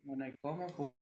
Bueno, ¿y cómo?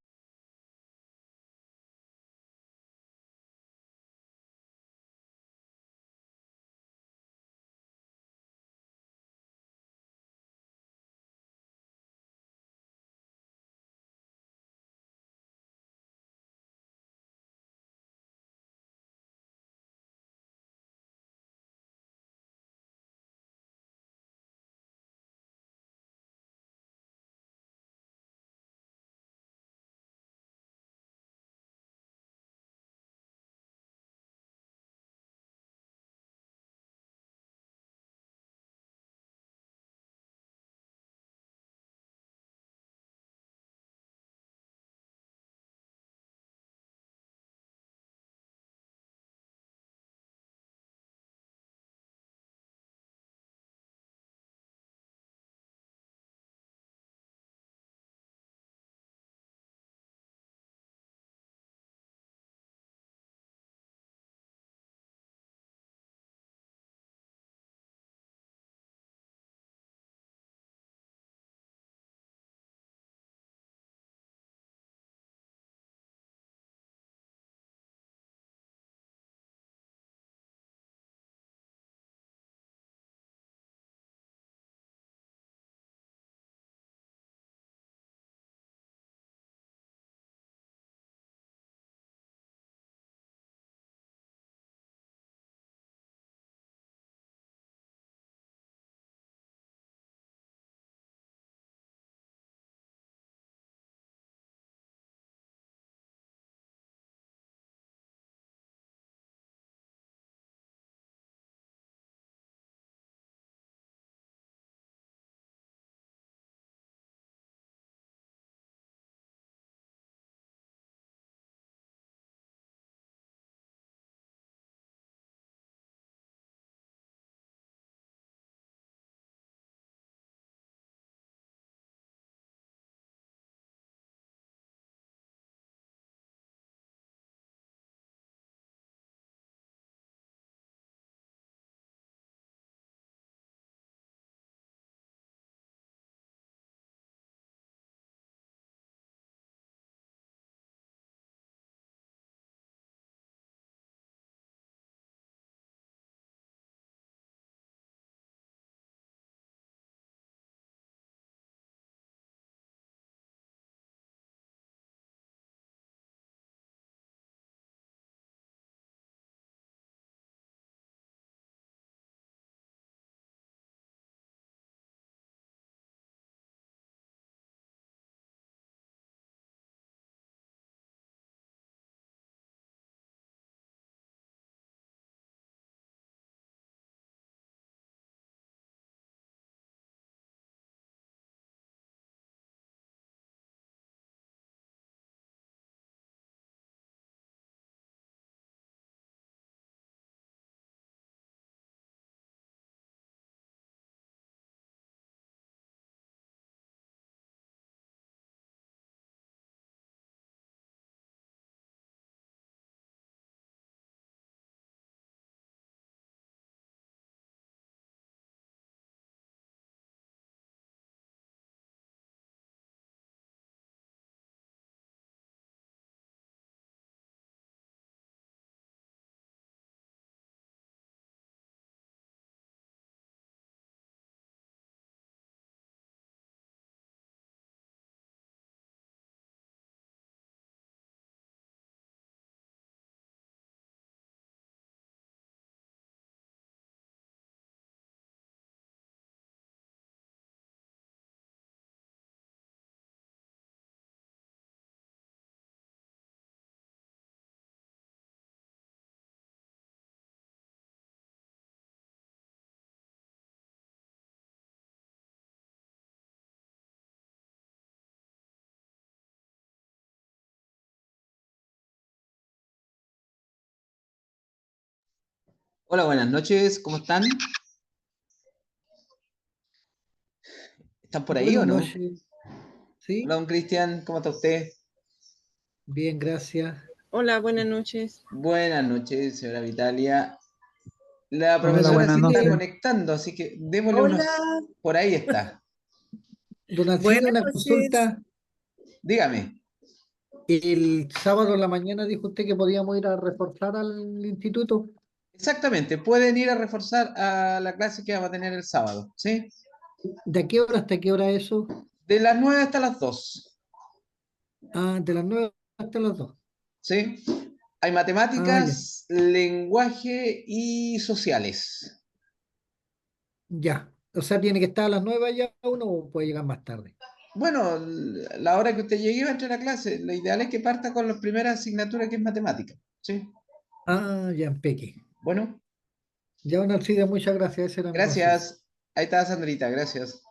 Hola, buenas noches, ¿cómo están? ¿Están por ahí o Buenas no? noches, Hola, ¿sí? don Cristian, ¿cómo está usted? Bien, gracias. Hola, buenas noches. Buenas noches, señora Vitalia. La Hola, profesora buenas se está noches. conectando, así que démosle Hola, unos... Por ahí está. Don Alcide, buenas una noches. consulta. Dígame. El sábado en la mañana dijo usted que podíamos ir a reforzar al instituto. Exactamente, pueden ir a reforzar a la clase que vamos a tener el sábado, ¿sí? ¿De qué hora hasta qué hora eso? De las 9 hasta las 2, Ah, de las 9 hasta las 2. ¿sí? Hay Ah, ya, matemáticas, lenguaje y sociales. ya. O sea, tiene que estar a las 9 ya uno o puede llegar más tarde. Bueno, la hora que usted llegue va a entrar a clase. Lo ideal es que parta con la primera asignatura que es matemática, ¿sí? Ah, ya, Peque. Bueno, Ya, don Alcide, muchas gracias. Esa era mi consulta. gracias. Ahí está Sandrita, gracias.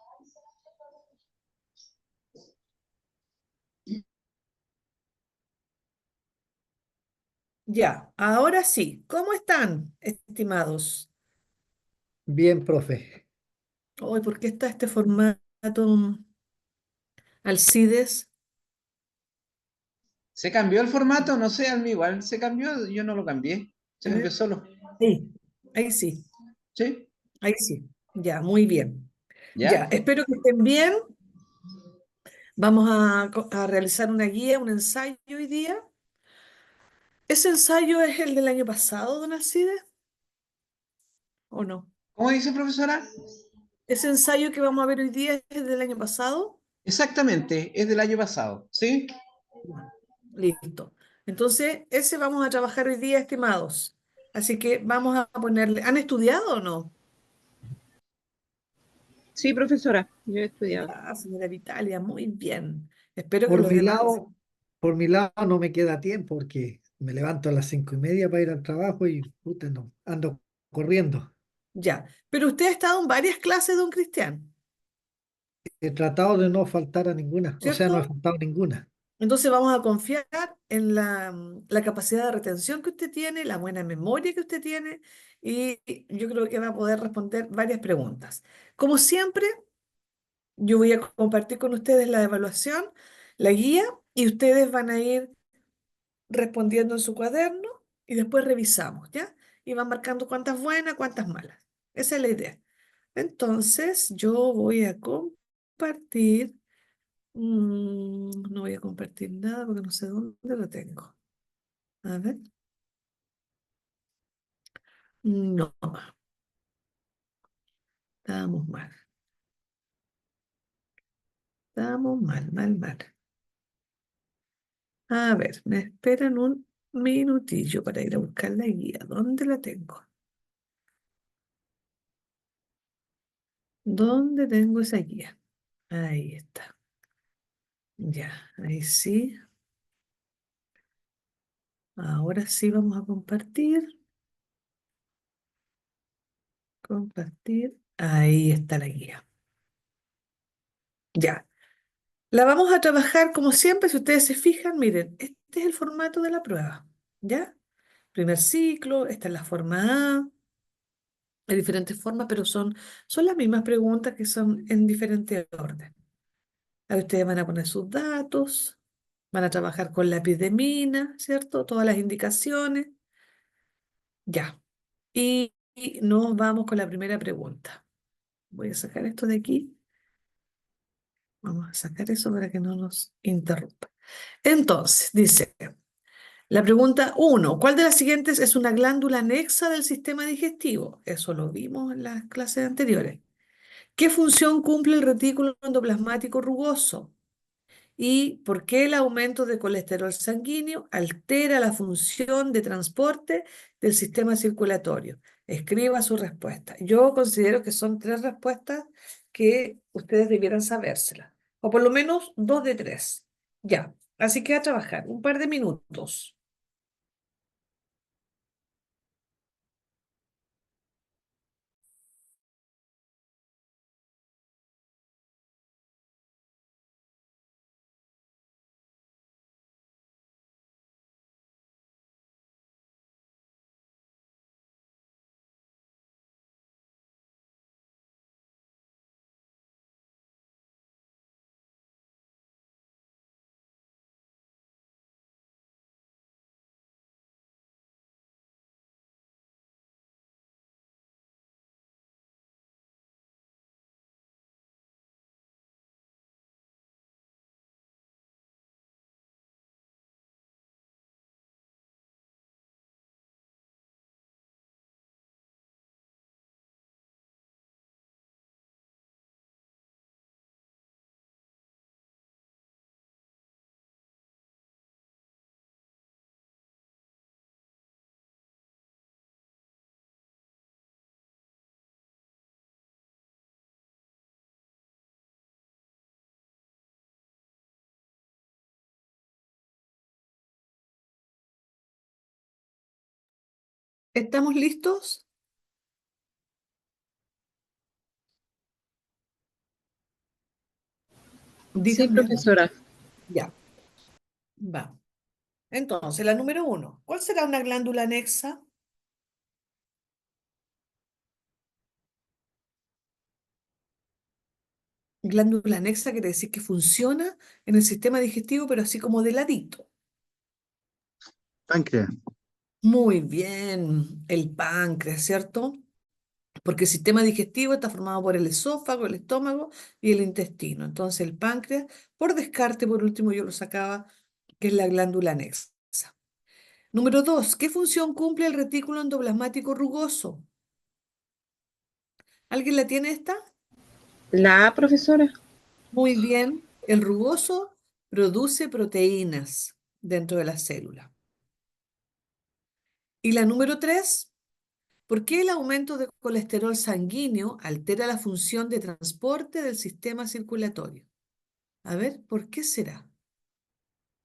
Ya, ahora sí. ¿Cómo están, estimados? Bien, profe. Hoy, ¿por qué está este formato Alcides? ¿Se cambió el formato? No sé, a mí igual se cambió, yo no lo cambié. Se A cambió ver, solo. sí, ahí sí, ¿Sí? ahí sí. Ya, muy bien. Ya, ¿Ya? espero que estén bien. Vamos a realizar una guía, un ensayo hoy día. ¿Ese ensayo es el del año pasado, don Alcides? ¿O no? ¿Cómo dice profesora? ¿Ese ensayo que vamos a ver hoy día es el del año pasado? Exactamente, es del año pasado, ¿sí? Ya, listo. Entonces, ese vamos a trabajar hoy día, estimados. Así que vamos a ponerle. ¿Han estudiado o no? Sí, profesora, yo he estudiado. Ya, señora Vitalia, muy bien. Espero que Por los mi demás. lado, por mi lado no me queda tiempo porque me levanto a las 5:30 para ir al trabajo y puta, no, ando corriendo. Ya. Pero usted ha estado en varias clases, don Cristian, He tratado de no faltar a ninguna, o sea, no he ¿cierto? faltado a ninguna. Entonces vamos a confiar en la capacidad de retención que usted tiene, la buena memoria que usted tiene, y yo creo que va a poder responder varias preguntas. Como siempre, yo voy a compartir con ustedes la evaluación, la guía, y ustedes van a ir respondiendo en su cuaderno y después revisamos, ¿ya? Y van marcando cuántas buenas, cuántas malas. Esa es la idea. Entonces, yo voy a compartir, no voy a compartir nada porque no sé dónde lo tengo. A ver, no, estamos mal, estamos mal, mal, mal. A ver, me esperan un minutillo para ir a buscar la guía. ¿Dónde la tengo? ¿Dónde tengo esa guía? Ahí está. Ya, ahí sí. Ahora sí vamos a compartir. Compartir. Ahí está la guía. Ya. La vamos a trabajar como siempre. Si ustedes se fijan, miren, este es el formato de la prueba. ¿Ya? Primer ciclo, esta es la forma A. Hay diferentes formas, pero son las mismas preguntas que son en diferente orden. Ahí ustedes van a poner sus datos, van a trabajar con lápiz de mina, ¿cierto? Todas las indicaciones. Ya. Y nos vamos con la primera pregunta. Voy a sacar esto de aquí. Vamos a sacar eso para que no nos interrumpa. Entonces, dice, la pregunta uno, ¿cuál de las siguientes es una glándula anexa del sistema digestivo? Eso lo vimos en las clases anteriores. ¿Qué función cumple el retículo endoplasmático rugoso? ¿Y por qué el aumento de colesterol sanguíneo altera la función de transporte del sistema circulatorio? Escriba su respuesta. Yo considero que son tres respuestas que ustedes debieran sabérselas, o por lo menos dos de tres. Ya, así que a trabajar, un par de minutos. ¿Estamos listos? Sí, Díganme algo. profesora. Ya, va. Entonces, la número uno. ¿Cuál será una glándula anexa? Glándula anexa quiere decir que funciona en el sistema digestivo, pero así como de ladito. Páncreas. Muy bien, el páncreas, ¿cierto? Porque el sistema digestivo está formado por el esófago, el estómago y el intestino. Entonces, el páncreas, por descarte, por último, yo lo sacaba, que es la glándula anexa. Número dos, ¿qué función cumple el retículo endoplasmático rugoso? ¿Alguien la tiene esta? La A, profesora. Muy bien, el rugoso produce proteínas dentro de la célula. Y la número tres, ¿por qué el aumento de colesterol sanguíneo altera la función de transporte del sistema circulatorio? A ver, ¿por qué será?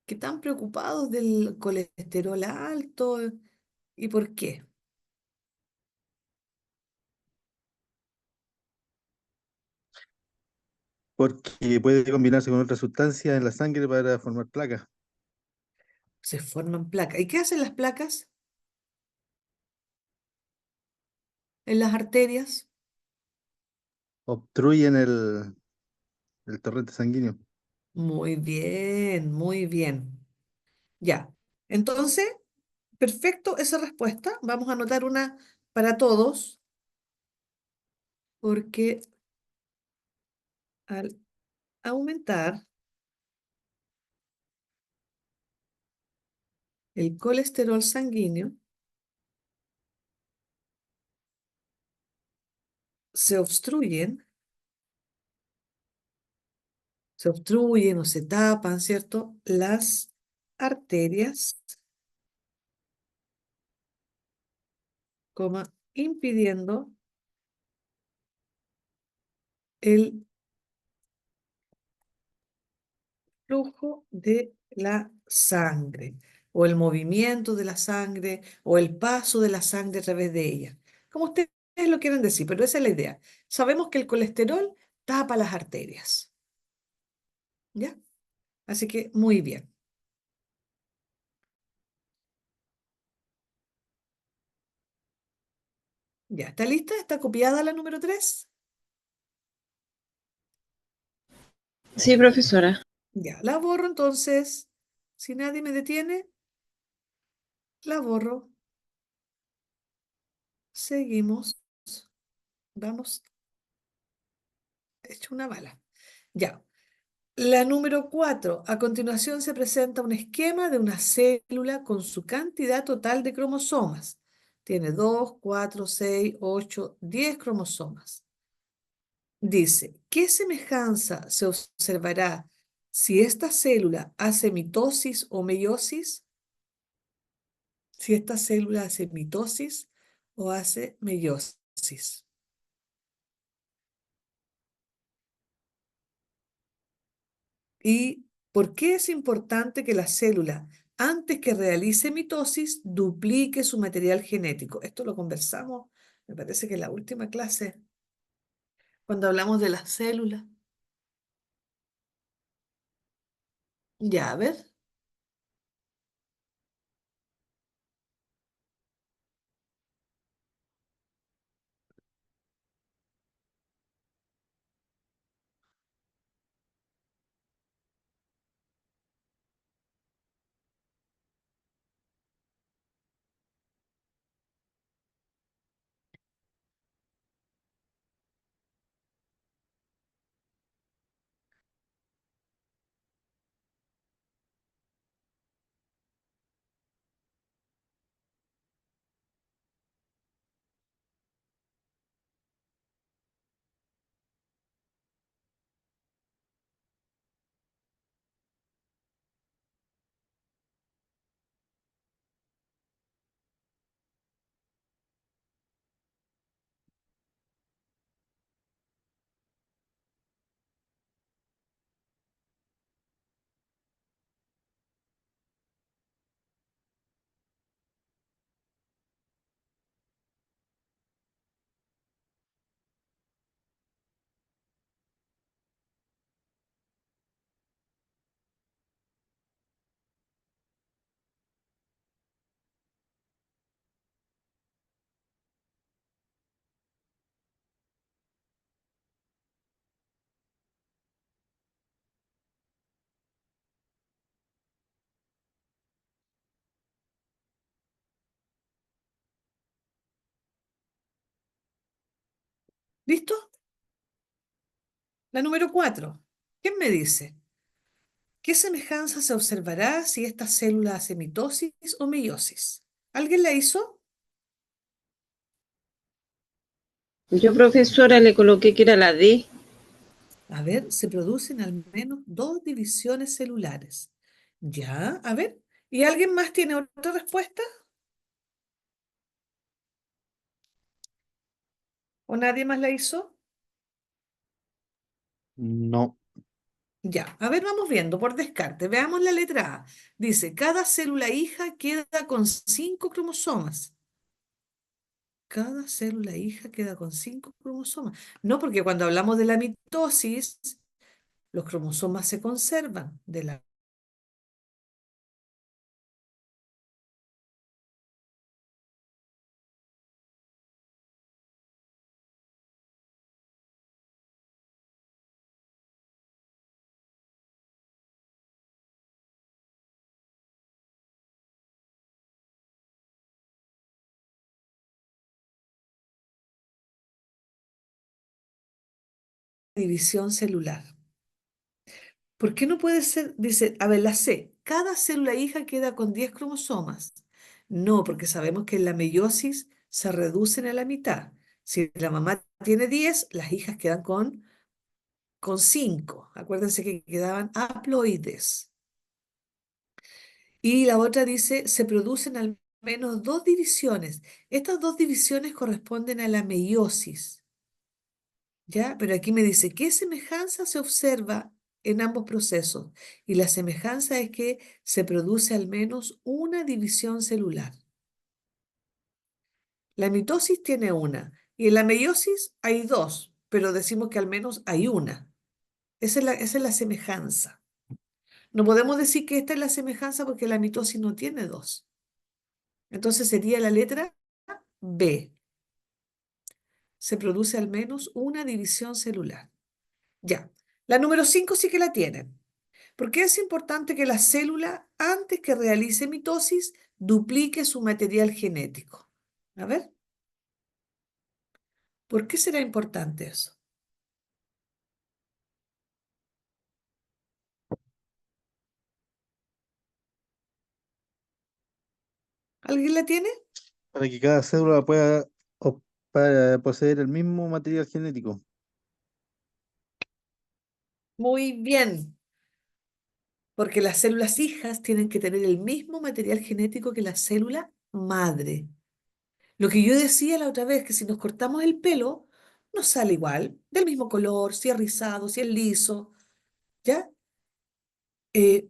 ¿Qué tan preocupados del colesterol alto? ¿Y por qué? Porque puede combinarse con otras sustancias en la sangre para formar placas. Se forman placas. ¿Y qué hacen las placas en las arterias? Obstruyen el torrente sanguíneo. Muy bien, muy bien. Ya. Entonces, perfecto esa respuesta. Vamos a anotar una para todos, porque al aumentar el colesterol sanguíneo, se obstruyen, se obstruyen o se tapan, ¿cierto? Las arterias, coma, impidiendo el flujo de la sangre o el movimiento de la sangre o el paso de la sangre a través de ella. Como ustedes lo quieren decir, pero esa es la idea. Sabemos que el colesterol tapa las arterias, ¿ya? Así que muy bien. ¿Ya está lista? ¿Está copiada la número 3? Sí, profesora. Ya, la borro entonces. Si nadie me detiene, la borro. Seguimos. Vamos, hecho una bala. Ya. La número 4. A continuación se presenta un esquema de una célula con su cantidad total de cromosomas. Tiene 2, 4, 6, 8, 10 cromosomas. Dice, ¿qué semejanza se observará si esta célula hace mitosis o meiosis? Si esta célula hace mitosis o hace meiosis. ¿Y por qué es importante que la célula, antes que realice mitosis, duplique su material genético? Esto lo conversamos, me parece que en la última clase, cuando hablamos de las células. Ya, a ver. ¿Listo? La número 4. ¿Quién me dice? ¿Qué semejanza se observará si esta célula hace mitosis o meiosis? ¿Alguien la hizo? Yo, profesora, le coloqué que era la D. A ver, se producen al menos dos divisiones celulares. Ya, a ver. ¿Y alguien más tiene otra respuesta? ¿O nadie más la hizo? No. Ya, a ver, vamos viendo por descarte. Veamos la letra A. Dice, cada célula hija queda con 5 cromosomas. Cada célula hija queda con 5 cromosomas. No, porque cuando hablamos de la mitosis, los cromosomas se conservan. De la división celular. ¿Por qué no puede ser? Dice, a ver, la C, cada célula hija queda con 10 cromosomas. No, porque sabemos que en la meiosis se reducen a la mitad. Si la mamá tiene 10, las hijas quedan con 5. Acuérdense que quedaban haploides. Y la otra dice, se producen al menos dos divisiones. Estas dos divisiones corresponden a la meiosis. ¿Ya? Pero aquí me dice, ¿qué semejanza se observa en ambos procesos? Y la semejanza es que se produce al menos una división celular. La mitosis tiene una y en la meiosis hay dos, pero decimos que al menos hay una. Esa es la semejanza. No podemos decir que esta es la semejanza porque la mitosis no tiene dos. Entonces sería la letra B. Se produce al menos una división celular. Ya. La número 5 sí que la tienen. ¿Por qué es importante que la célula, antes que realice mitosis, duplique su material genético? A ver, ¿por qué será importante eso? ¿Alguien la tiene? Para que cada célula pueda para poseer el mismo material genético. Muy bien, porque las células hijas tienen que tener el mismo material genético que la célula madre. Lo que yo decía la otra vez, que si nos cortamos el pelo, nos sale igual, del mismo color, si es rizado, si es liso, ¿ya?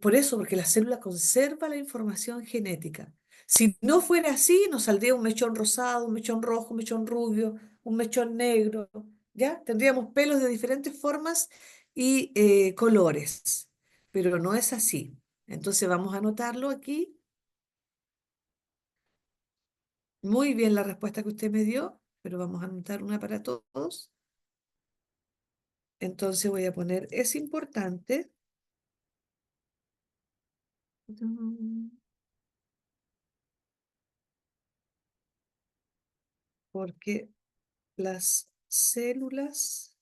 Por eso, porque la célula conserva la información genética. Si no fuera así, nos saldría un mechón rosado, un mechón rojo, un mechón rubio, un mechón negro, ¿ya? Tendríamos pelos de diferentes formas y colores, pero no es así. Entonces vamos a anotarlo aquí. Muy bien la respuesta que usted me dio, pero vamos a anotar una para todos. Entonces voy a poner, es importante. Porque las células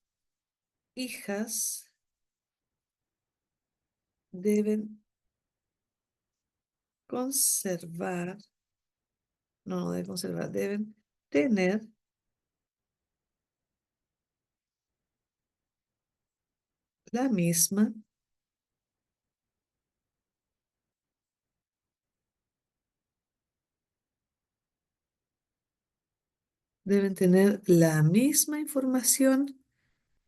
hijas deben conservar, no deben conservar, deben tener la misma deben tener la misma información.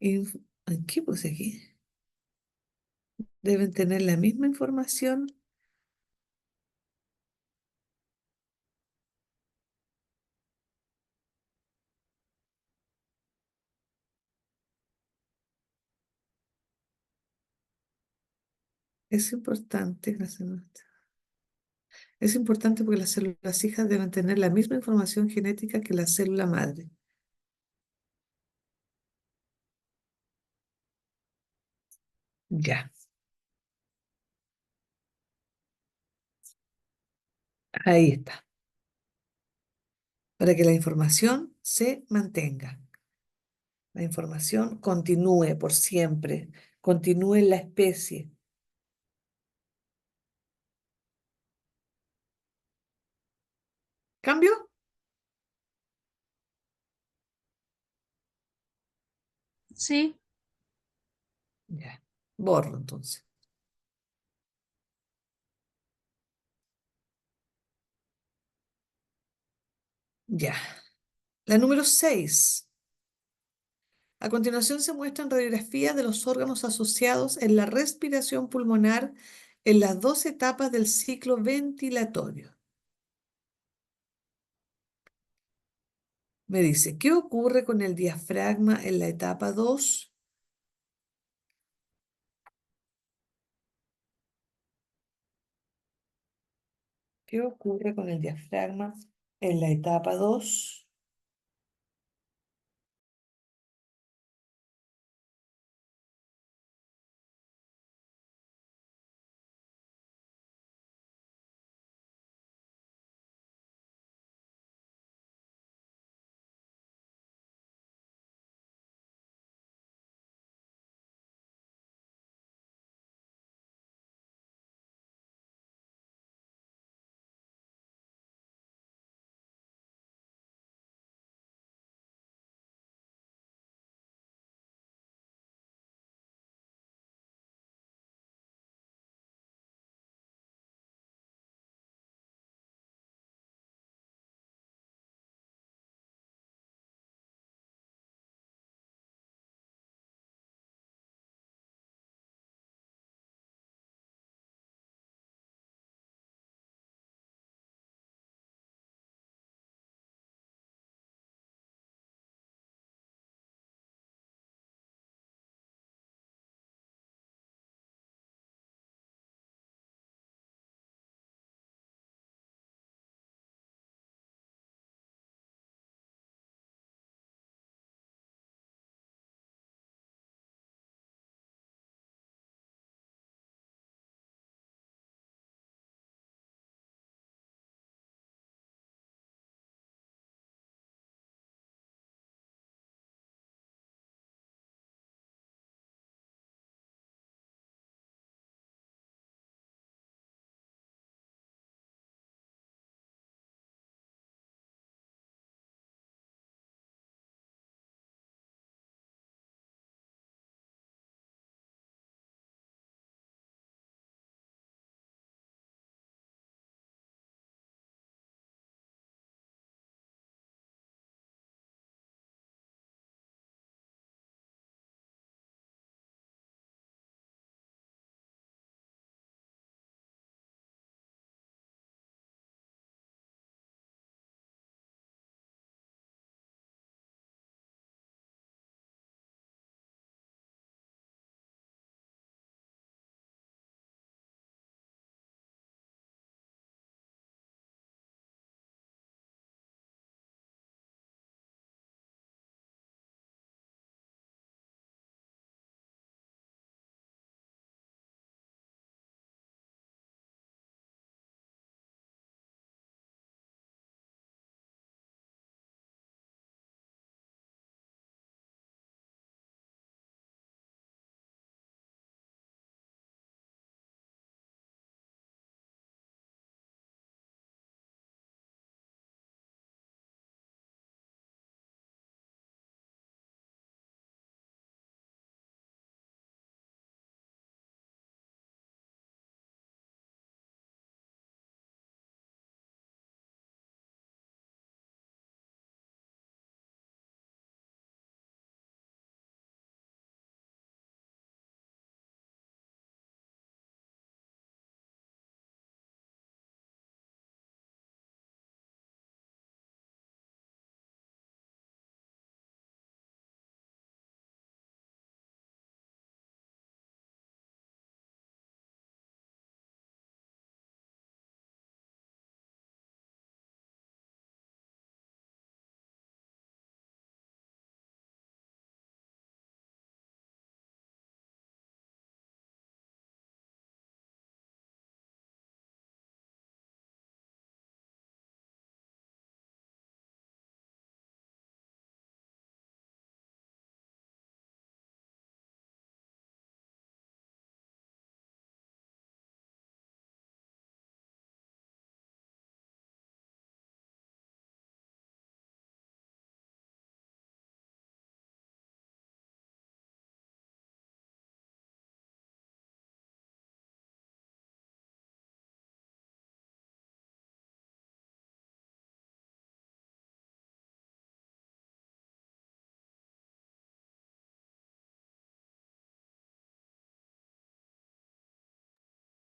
¿Qué puse aquí? Deben tener la misma información. Es importante, es importante porque las células hijas deben tener la misma información genética que la célula madre. Ya, ahí está. Para que la información se mantenga. La información continúe por siempre, continúe en la especie. ¿Cambio? Sí, Ya. Borro entonces. Ya. La número 6. A continuación se muestran radiografías de los órganos asociados en la respiración pulmonar en las dos etapas del ciclo ventilatorio. Me dice, ¿qué ocurre con el diafragma en la etapa 2? ¿Qué ocurre con el diafragma en la etapa 2?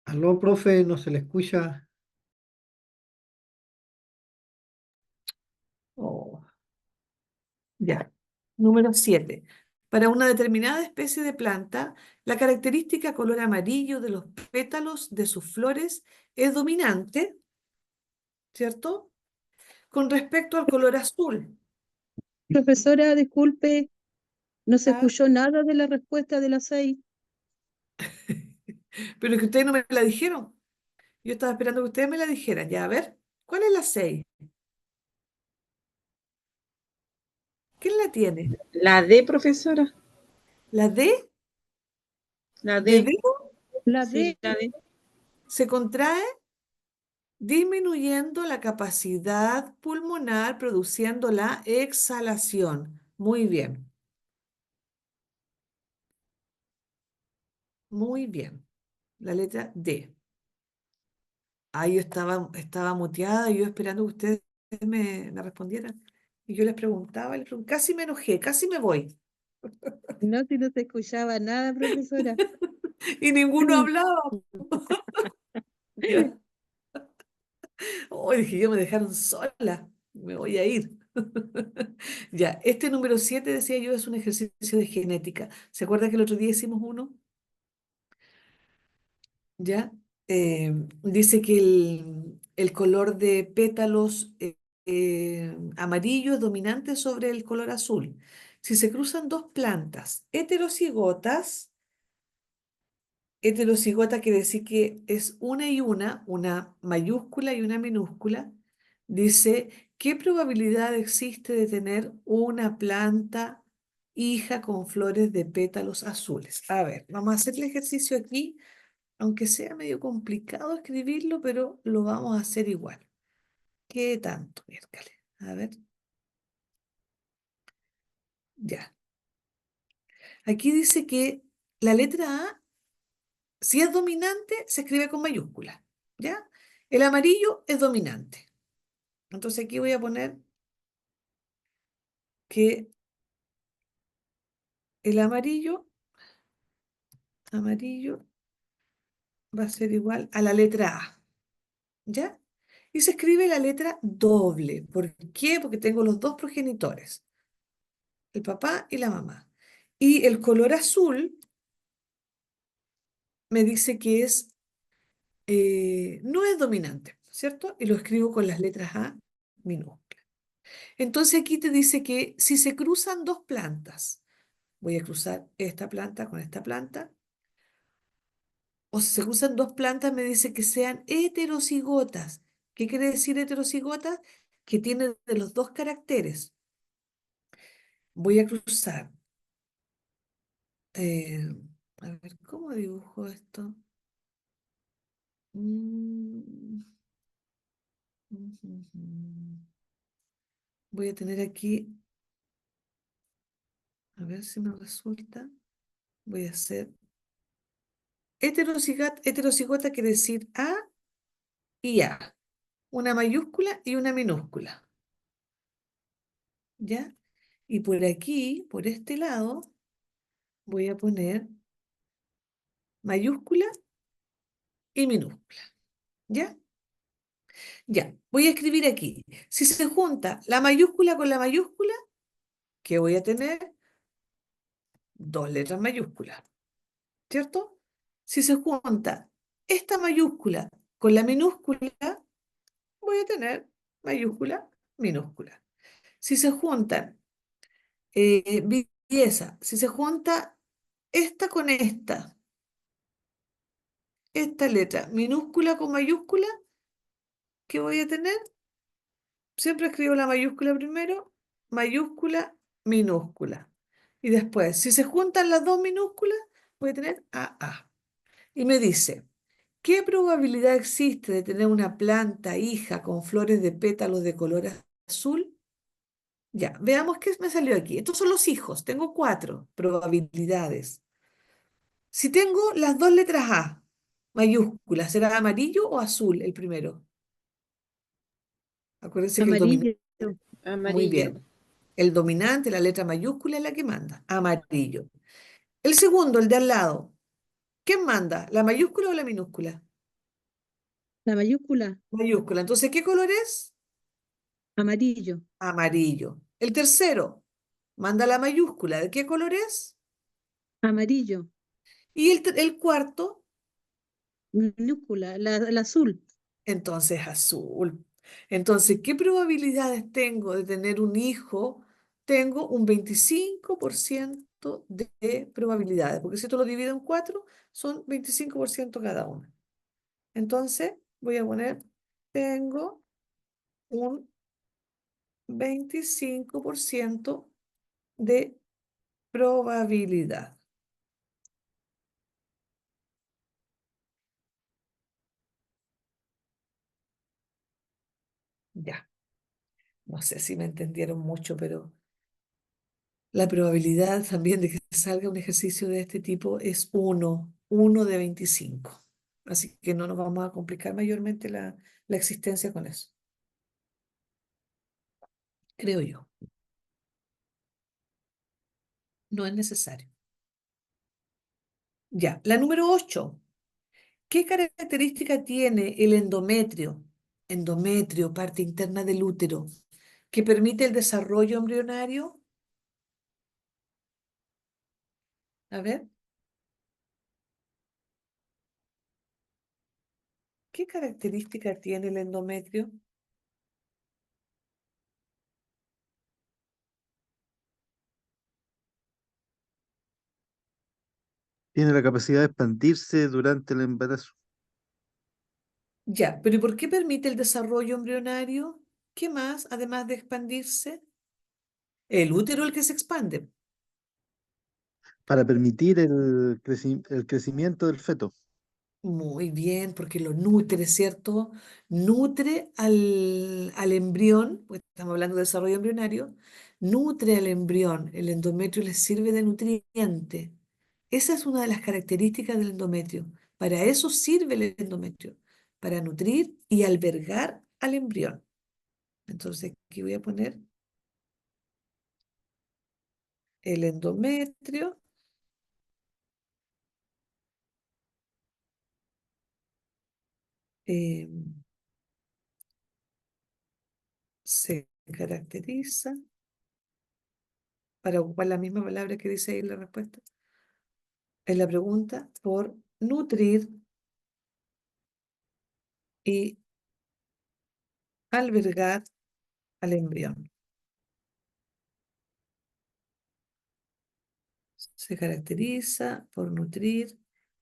Aló, profe, no se le escucha. Oh, ya. Número 7. Para una determinada especie de planta, la característica color amarillo de los pétalos de sus flores es dominante, ¿cierto? Con respecto al color azul. Profesora, disculpe, no se ¿Ah? escuchó nada de la respuesta de las 6. Pero es que ustedes no me la dijeron. Yo estaba esperando que ustedes me la dijeran. Ya, a ver, ¿cuál es la 6? ¿Quién la tiene? La D, profesora. ¿La D? La ¿De D. dedo? La Sí, D, la D. Se contrae disminuyendo la capacidad pulmonar, produciendo la exhalación. Muy bien, muy bien. La letra D. Ahí yo estaba muteada y yo esperando que ustedes me respondieran. Y yo casi me enojé, casi me voy. no, si no se escuchaba nada, profesora. Y ninguno hablaba. Hoy dije, yo me dejaron sola, me voy a ir. Ya, este número 7 decía yo, es un ejercicio de genética. ¿Se acuerda que el otro día hicimos uno? ¿Ya? Dice que el color de pétalos amarillo es dominante sobre el color azul. Si se cruzan dos plantas heterocigotas, heterocigota quiere decir que es una y una mayúscula y una minúscula. Dice, ¿qué probabilidad existe de tener una planta hija con flores de pétalos azules? A ver, vamos a hacer el ejercicio aquí, aunque sea medio complicado escribirlo, pero lo vamos a hacer igual. ¿Qué tanto, miércoles? A ver, ya. Aquí dice que la letra A, si es dominante, se escribe con mayúscula, ¿ya? El amarillo es dominante. Entonces aquí voy a poner que el amarillo va a ser igual a la letra A, ¿ya? Y se escribe la letra doble. ¿Por qué? Porque tengo los dos progenitores, el papá y la mamá. Y el color azul me dice que no es dominante, ¿cierto? Y lo escribo con las letras A minúsculas. Entonces aquí te dice que si se cruzan dos plantas, voy a cruzar esta planta con esta planta, o si se cruzan dos plantas, me dice que sean heterocigotas. ¿Qué quiere decir heterocigotas? Que tiene de los dos caracteres. Voy a cruzar. eh, a ver, ¿cómo dibujo esto? Mm, ujujú. Voy a tener aquí, a ver si me resulta. Voy a hacer heterocigota quiere decir A y A. Una mayúscula y una minúscula. ¿Ya? Y por aquí, por este lado, voy a poner mayúscula y minúscula. ¿Ya? Ya. Voy a escribir aquí. Si se junta la mayúscula con la mayúscula, ¿qué voy a tener? Dos letras mayúsculas. ¿Cierto? Si se junta esta mayúscula con la minúscula, voy a tener mayúscula, minúscula. Si se juntan belleza, si se junta esta con esta letra minúscula con mayúscula, ¿qué voy a tener? Siempre escribo la mayúscula primero, mayúscula, minúscula. Y después, si se juntan las dos minúsculas, voy a tener AA. Y me dice, ¿qué probabilidad existe de tener una planta hija con flores de pétalos de color azul? Ya, veamos qué me salió aquí. Estos son los hijos. Tengo 4 probabilidades. Si tengo las dos letras A, mayúsculas, ¿será amarillo o azul el primero? Acuérdense que el Amarillo. dominante, muy Amarillo. bien. El dominante, la letra mayúscula es la que manda, amarillo. El segundo, el de al lado, ¿quién manda? ¿La mayúscula o la minúscula? La mayúscula, Mayúscula. Entonces, ¿qué color es? amarillo, Amarillo. El tercero, manda la mayúscula. ¿De qué color es? amarillo, Y el cuarto, minúscula, la azul. entonces azul. Entonces, ¿qué probabilidades tengo de tener un hijo? Tengo un 25% de probabilidades, porque si esto lo divido en cuatro, son 25% cada uno. Entonces, voy a poner, tengo un 25% de probabilidad. Ya, no sé si me entendieron mucho, pero la probabilidad también de que salga un ejercicio de este tipo es uno de 25. Así que no nos vamos a complicar mayormente la existencia con eso, creo yo. No es necesario. Ya, la número 8. ¿Qué característica tiene el endometrio? Endometrio, parte interna del útero, que permite el desarrollo embrionario. A ver, ¿qué característica tiene el endometrio? Tiene la capacidad de expandirse durante el embarazo Ya, pero ¿y por qué permite el desarrollo embrionario? ¿Qué más, además de expandirse? El útero el que se expande. para permitir el crecimiento del feto. Muy bien, porque lo nutre, ¿cierto? Nutre al embrión, pues estamos hablando de desarrollo embrionario, nutre al embrión, el endometrio le sirve de nutriente. Esa es una de las características del endometrio. Para eso sirve el endometrio, para nutrir y albergar al embrión. Entonces, aquí voy a poner el endometrio. eh, Se caracteriza, para ocupar la misma palabra que dice ahí en la respuesta, en la pregunta, por nutrir y albergar al embrión. Se caracteriza por nutrir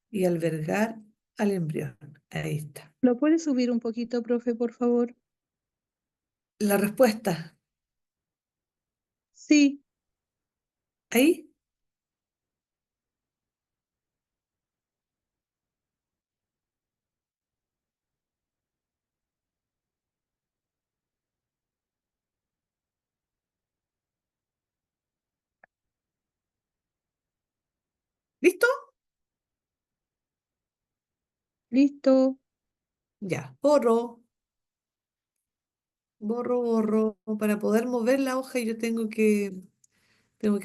y albergar al embrión. Ahí está. ¿Lo puede subir un poquito, profe, por favor? La respuesta, Sí, ahí, ¿listo? listo. Ya, borro. Para poder mover la hoja yo tengo que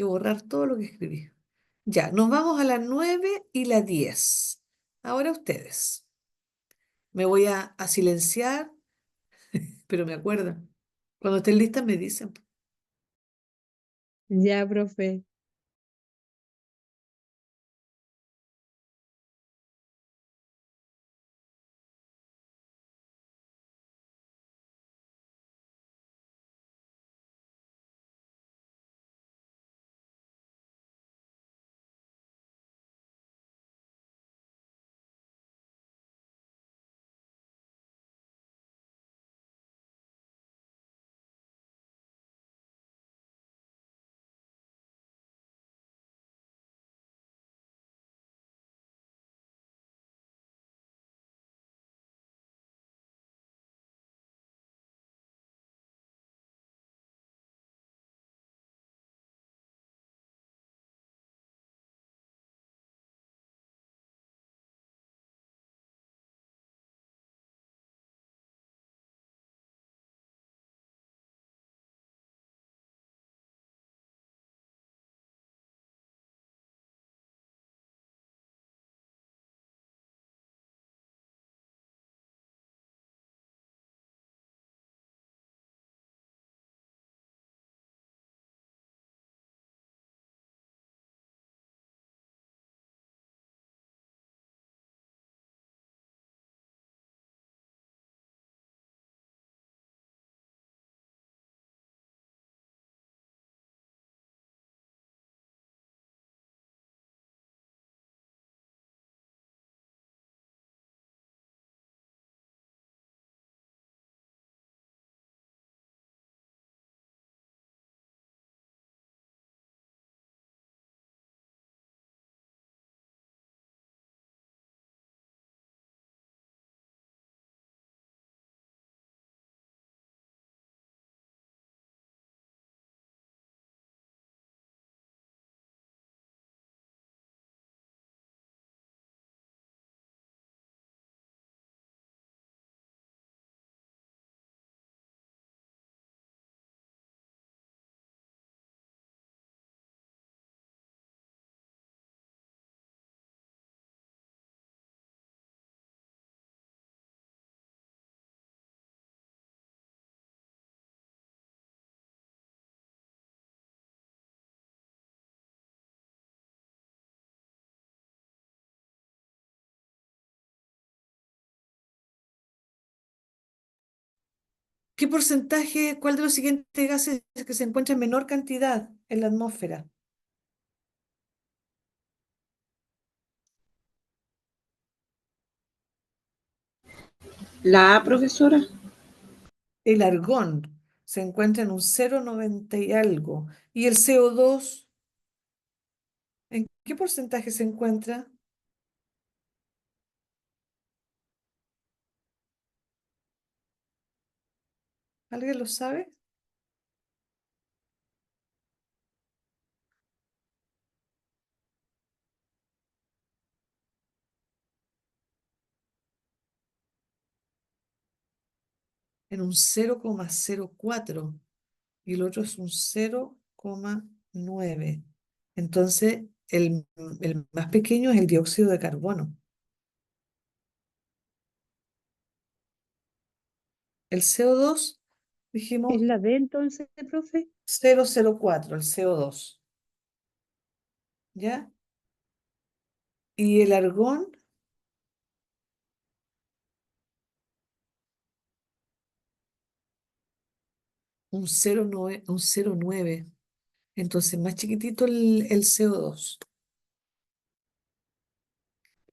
borrar todo lo que escribí. Ya, nos vamos a las 9 y la 10. Ahora ustedes. Me voy a silenciar, pero me acuerdan. Cuando estén listas me dicen. Ya, profe. ¿Qué porcentaje, cuál de los siguientes gases es que se encuentra en menor cantidad en la atmósfera? La A, profesora. El argón se encuentra en un 0,90 y algo. ¿Y el CO2 en qué porcentaje se encuentra? ¿Alguien lo sabe? En un 0,04 y el otro es un 0,9. Entonces, el más pequeño es el dióxido de carbono. El CO2, dijimos, ¿Es la B entonces, profe? 0,04, el CO2. ¿Ya? Y el argón, un 0,9. Entonces, más chiquitito el CO2.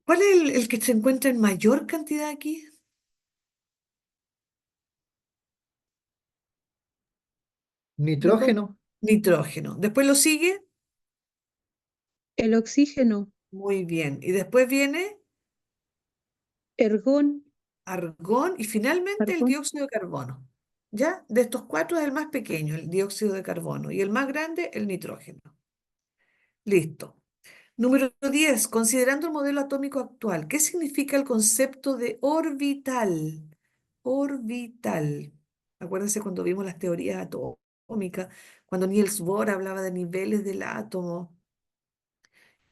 ¿Cuál es el que se encuentra en mayor cantidad aquí? Después, Nitrógeno, nitrógeno. Después lo sigue, El oxígeno, muy bien. Y después viene ergón, argón y finalmente el argón. dióxido de carbono. ¿Ya? De estos cuatro es el más pequeño, el dióxido de carbono. Y el más grande, el nitrógeno. Listo. Número 10. Considerando el modelo atómico actual, ¿qué significa el concepto de orbital? Orbital. Acuérdense cuando vimos las teorías atómicas, cuando Niels Bohr hablaba de niveles del átomo.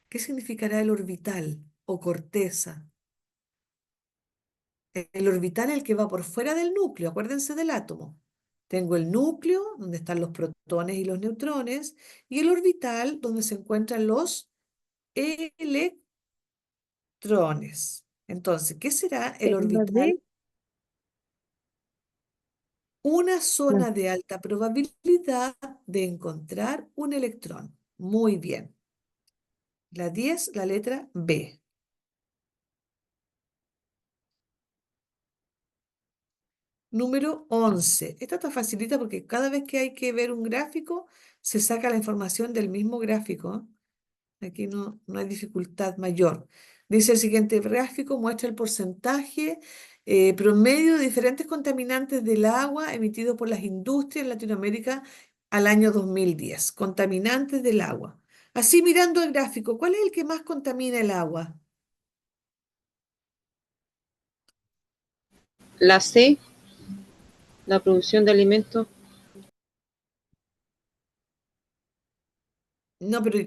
¿Qué significará el orbital o corteza? El orbital es el que va por fuera del núcleo, acuérdense del átomo. Tengo el núcleo, donde están los protones y los neutrones, y el orbital, donde se encuentran los electrones. Entonces, ¿qué será el Es la orbital? D, Una la- zona de alta probabilidad de encontrar un electrón. Muy bien. La 10, la letra B. Número 11. Esta está facilita porque cada vez que hay que ver un gráfico, se saca la información del mismo gráfico. Aquí no hay dificultad mayor. Dice el siguiente gráfico, muestra el porcentaje promedio de diferentes contaminantes del agua emitidos por las industrias en Latinoamérica al año 2010. Contaminantes del agua. Así mirando el gráfico, ¿cuál es el que más contamina el agua? La C, la producción de alimentos. No, pero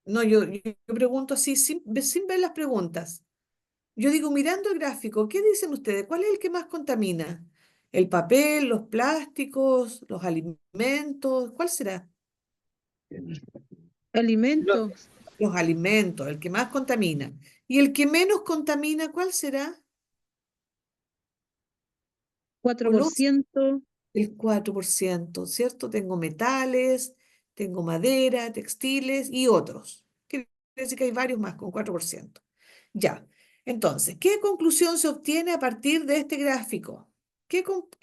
no, yo pregunto así, sin ver las preguntas. Yo digo, mirando el gráfico, ¿qué dicen ustedes? ¿Cuál es el que más contamina? ¿El papel, los plásticos, los alimentos? ¿Cuál será? Lo- alimentos, Los alimentos, el que más contamina. ¿Y el que menos contamina, cuál será? cuatro O por los, ciento el 4%, ¿cierto? Tengo metales, tengo madera, textiles y otros. Quiere decir que hay varios más con 4%. Ya. Entonces, ¿qué conclusión se obtiene a partir de este gráfico? ¿Qué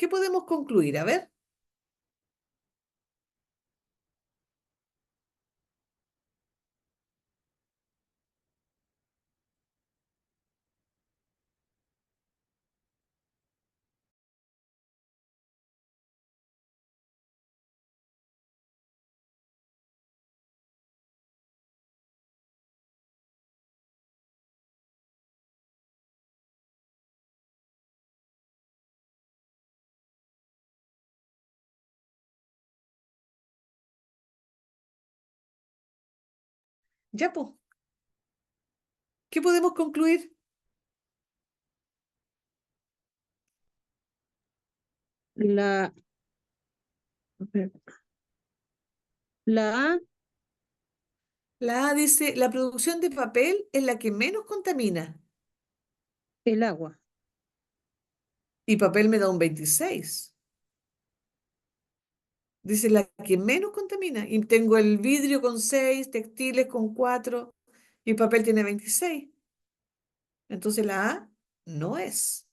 podemos concluir? A ver. Ya, pues, ¿qué podemos concluir? la, la A, La A dice, la producción de papel es la que menos contamina. el agua. Y papel me da un 26. Dice la que menos contamina. Y tengo el vidrio con 6, textiles con 4 y el papel tiene 26. Entonces la A no es.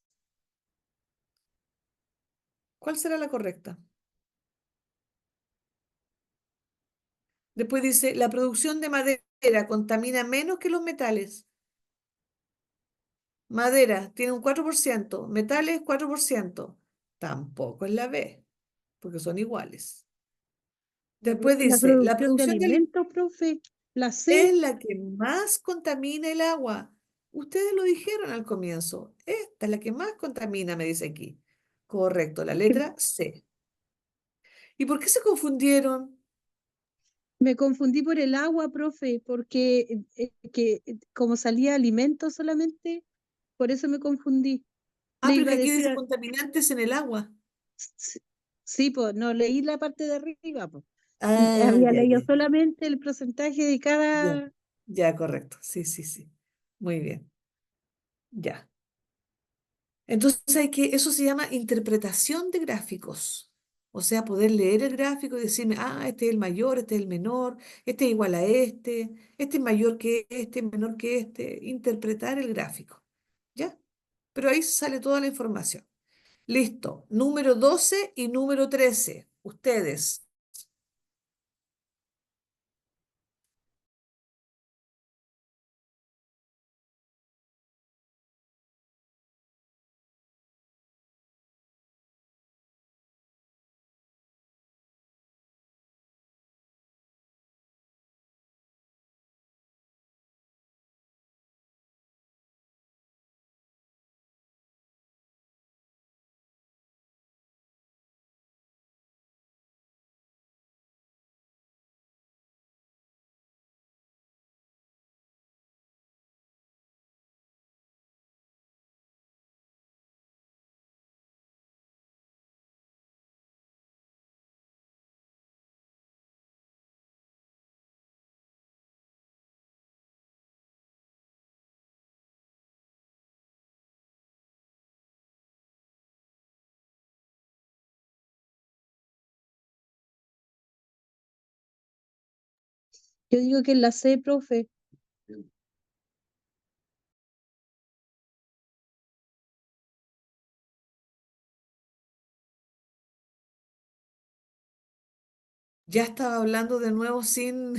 ¿Cuál será la correcta? Después dice, la producción de madera contamina menos que los metales. Madera tiene un 4%, metales 4%. Tampoco es la B, porque son iguales. Después La dice, la producción de producción de alimentos alimentos, profe, la es C, la que más contamina el agua. Ustedes lo dijeron al comienzo. Esta es la que más contamina, me dice aquí. Correcto, la que letra C. ¿Y por qué se confundieron? me confundí por el agua, profe, porque como salía alimento solamente, por eso me confundí. Ah, Le pero iba que a aquí decir, dice contaminantes en el agua. sí, pues no leí la parte de arriba, pues. Ah, Había ya, leído ya, solamente el porcentaje de ya. cada. Ya, correcto. Sí, sí, sí. Muy bien. Ya. Entonces eso se llama interpretación de gráficos. O sea, poder leer el gráfico y decirme, ah, este es el mayor, este es el menor, este es igual a este es mayor que este, menor que este. Interpretar el gráfico. ¿Ya? Pero ahí sale toda la información. Listo. Número 12 y número 13. Ustedes. Yo digo que es la C, profe. Ya estaba hablando de nuevo sin,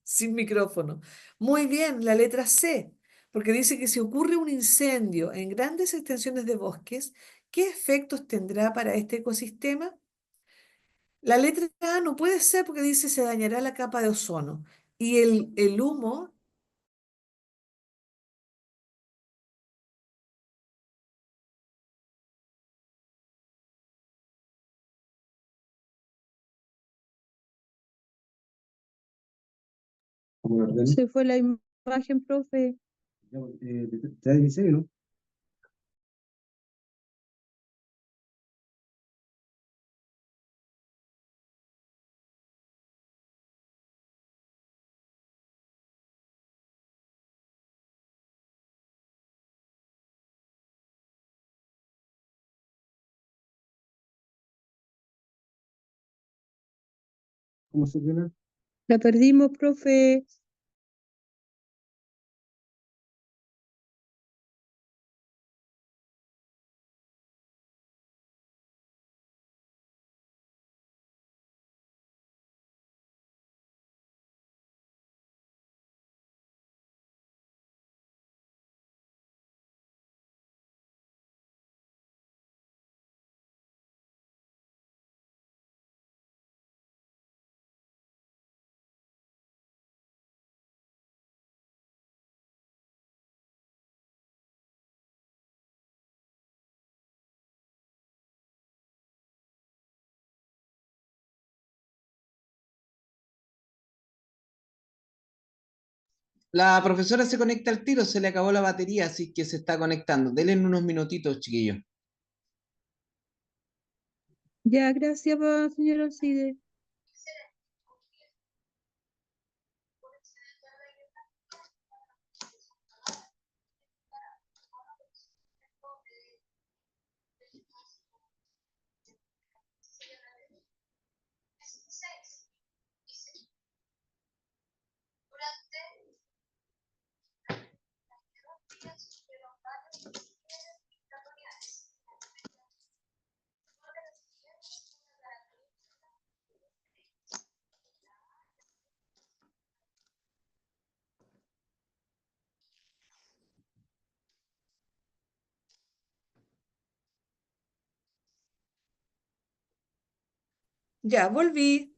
sin micrófono. Muy bien, la letra C, porque dice que si ocurre un incendio en grandes extensiones de bosques, ¿qué efectos tendrá para este ecosistema? La letra A no puede ser porque dice se dañará la capa de ozono. Y el humo, Se fue la imagen, profe. La perdimos, profe. La profesora se conecta al tiro, se le acabó la batería, así que se está conectando. Denle unos minutitos, chiquillos. Ya, gracias, señora Alcide. Ya, volví.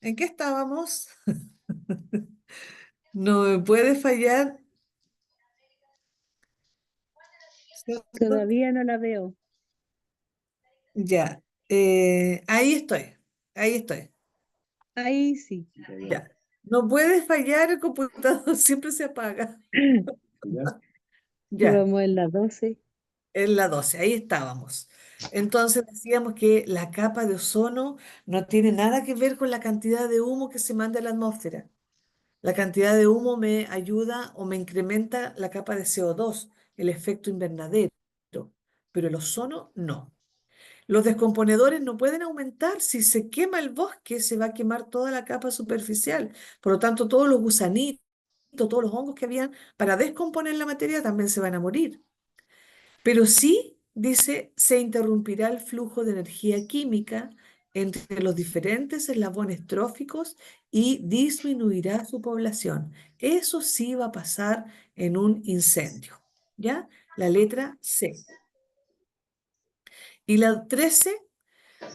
¿En qué estábamos? No me puede fallar, ¿cierto? Todavía no la veo. Ya, ahí estoy, ahí estoy. Ahí sí. Ya. No puede fallar el computador, siempre se apaga. Ya, Vamos en la 12. en la 12, ahí estábamos. Entonces decíamos que la capa de ozono no tiene nada que ver con la cantidad de humo que se manda a la atmósfera. La cantidad de humo me ayuda o me incrementa la capa de CO2, el efecto invernadero, pero el ozono no. Los descomponedores no pueden aumentar. Si se quema el bosque, se va a quemar toda la capa superficial. Por lo tanto, todos los gusanitos, todos los hongos que habían para descomponer la materia también se van a morir. Pero sí, dice, se interrumpirá el flujo de energía química entre los diferentes eslabones tróficos y disminuirá su población. Eso sí va a pasar en un incendio. ¿Ya? La letra C. Y la 13,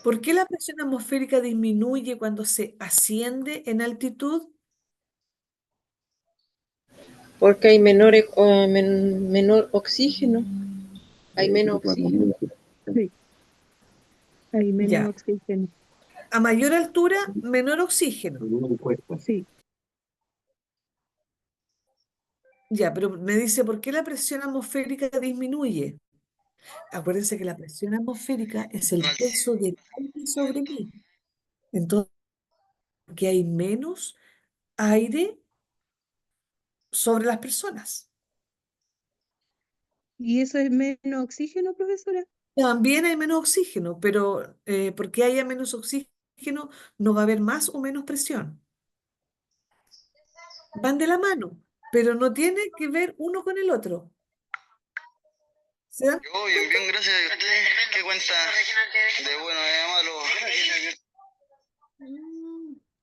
¿por qué la presión atmosférica disminuye cuando se asciende en altitud? Porque hay menor oxígeno. Hay menos oxígeno. Sí, hay menos Ya. oxígeno. A mayor altura, menor oxígeno. Sí, Ya, pero me dice, ¿por qué la presión atmosférica disminuye? Acuérdense que la presión atmosférica es el peso del aire sobre mí. Entonces, que hay menos aire sobre las personas. ¿y eso es menos oxígeno, profesora? También hay menos oxígeno, pero porque haya menos oxígeno, no va a haber más o menos presión. Van de la mano, pero no tiene que ver uno con el otro. ¿Se dan Yo bien, cuenta? bien, gracias. ¿Y usted qué cuenta de bueno y de malo?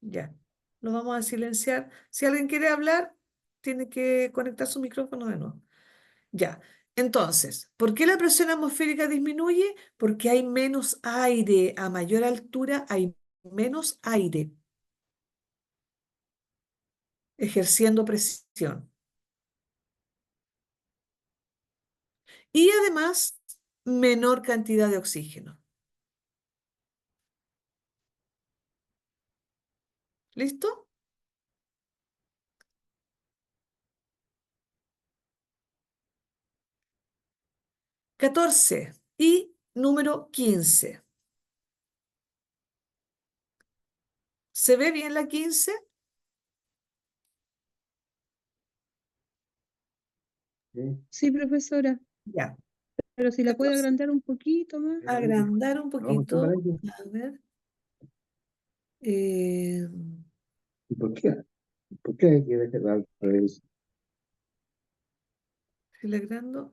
Ya, lo vamos a silenciar. Si alguien quiere hablar, tiene que conectar su micrófono de nuevo. Ya, entonces, ¿por qué la presión atmosférica disminuye? Porque hay menos aire. A mayor altura hay menos aire ejerciendo presión. Y además, menor cantidad de oxígeno. ¿Listo? 14 y número 15. ¿Se ve bien la 15? Sí, profesora, Ya. pero si la puede 14. agrandar un poquito más. Agrandar un poquito. A ver. Eh, ¿Y por qué? ¿Por qué hay que dejar al revés? si la agrando,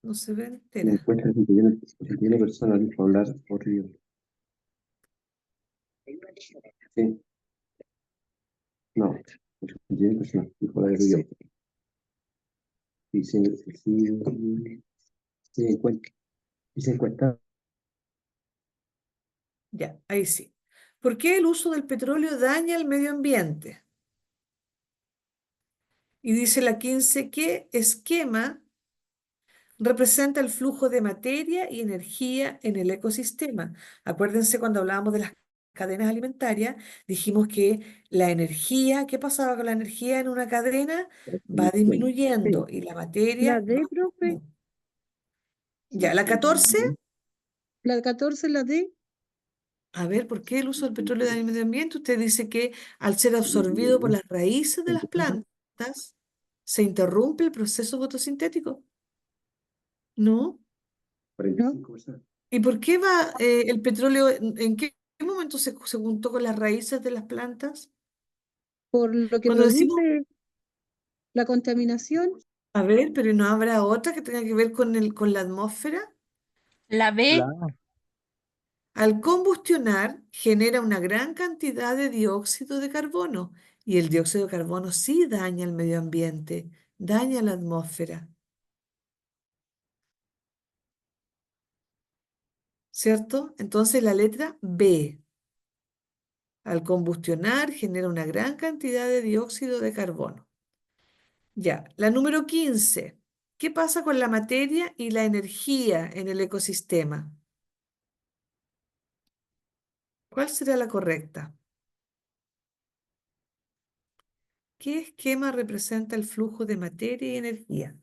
no se ve Me entera. encuentro 61 personas dijo hablar horrible. Sí, no, 61 personas dijo hablar yo. Y se encuentra. Y se encuentra. Ya, ahí sí. ¿Por qué el uso del petróleo daña el medio ambiente? Y dice la 15 que esquema representa el flujo de materia y energía en el ecosistema. Acuérdense cuando hablábamos de las cadenas alimentarias, dijimos que la energía, ¿qué pasaba con la energía en una cadena? Va disminuyendo Sí. y la La materia D, va profe, aumentando. Ya, la 14, la 14, la D, a ver, ¿por qué el uso del petróleo daña el medio ambiente? Usted dice que al ser absorbido por las raíces de las plantas, se interrumpe el proceso fotosintético. ¿No? 45 personas. ¿Y por qué va el petróleo? ¿En qué momento se juntó con las raíces de las plantas? por lo que Cuando decimos, produce la contaminación. a ver, pero ¿no habrá otra que tenga que ver con la atmósfera? La B, Al combustionar genera una gran cantidad de dióxido de carbono y el dióxido de carbono sí daña el medio ambiente, daña la atmósfera. ¿cierto? Entonces la letra B. Al combustionar genera una gran cantidad de dióxido de carbono. Ya, la número 15. ¿Qué pasa con la materia y la energía en el ecosistema? ¿Cuál será la correcta? ¿Qué esquema representa el flujo de materia y energía?